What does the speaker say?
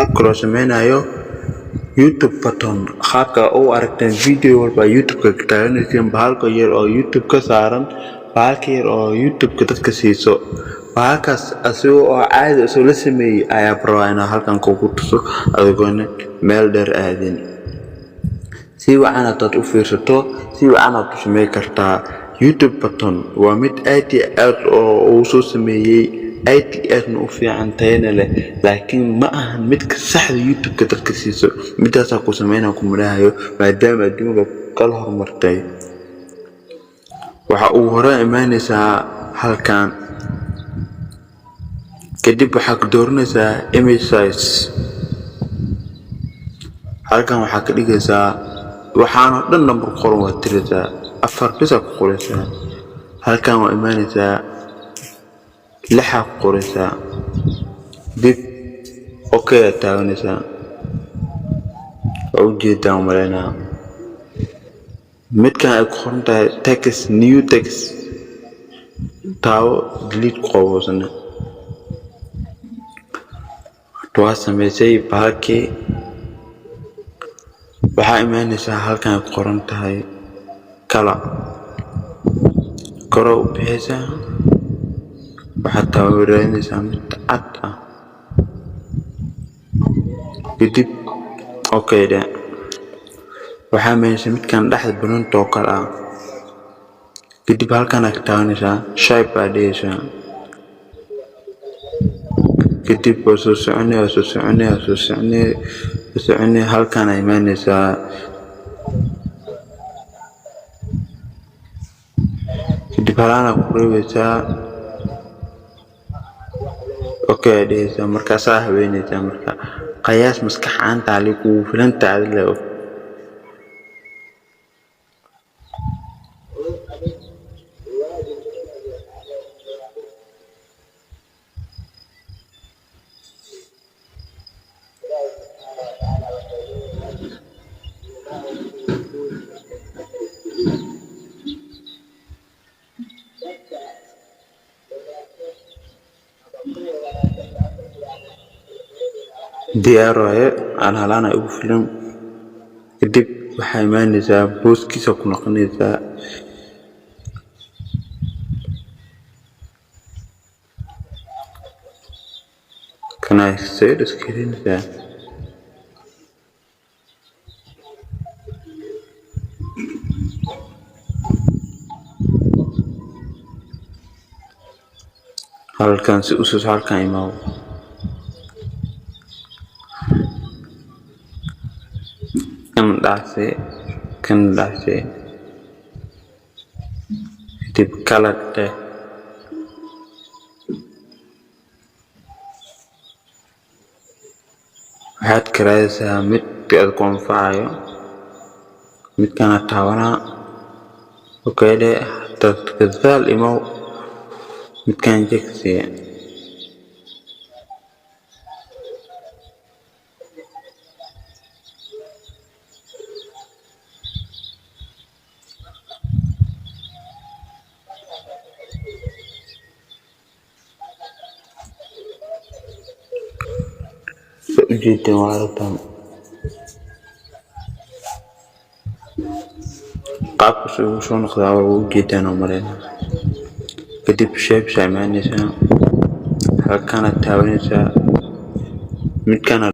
كلو سمينايو يوتيوب بطن خاكا او اركتن فيديو والبا يوتيوب كتاين كيم بهالكو ير او يوتيوب كسارن بهالكي ير او يوتيوب كددك سيسو بهالكاس اسو او عادي اسو لسمي ايا برو انا halkan kugu tuso adigona meel dheer aadin si waana dad u fiirsato si waana u sameey kartaa YouTube button waa mid aad iyo aad oo soo sameeyay aad iyo aad u fiican tayana leh laakiin ma ahan mid ka saxda YouTube ka dadka siiso midaas ku sameeyna ku marahayo maadaama adduunka kala hormartay waxa uu hore imaanaysaa halkan kadib waxa ka dooranaysaa image size halkan waxa ka dhigaysaa waxaana dhan number qoran waa tirada afar bisa ku qoraysaa halkan waa imaanaysaa lixa qoraysaa dib okay taaganaysaa oo jeedaan marayna midkan ay qoran tahay text new text taawo delete qoosana waa sameysay bahalkii waxaa imaanaysaa halkan ay qoran tahay kala koro u bixisa waxaad taageeranaysaa mid cad ah kadib okay da waxaa imaanaysaa midkan dhexda banaan oo kala ah kadib halkan aad taaganaysaa shape adaysa kadib soo soconaya halkan ay imaanaysaa kadib halana ku reebeysaa okay adaysa markaas habeynaysaa marka qiyaas maskax aan taali ku filan taadle diyaaro aan halana ugu filan kadib waxay imaanaysaa booskiisa ku noqonaysaa kana soo iskeenaysaa halkan si usoo halkan imaw kan daase tip kalate waxaad karaysaa mid aad ku anfacayo midkana taawana okay de tadkazal imaw midkan jegsiya جدا وعرفتهم قابل شو نخذها جدا ومرينا كدب شيب سايمانيسا هل كانت تاوينيسا مد كان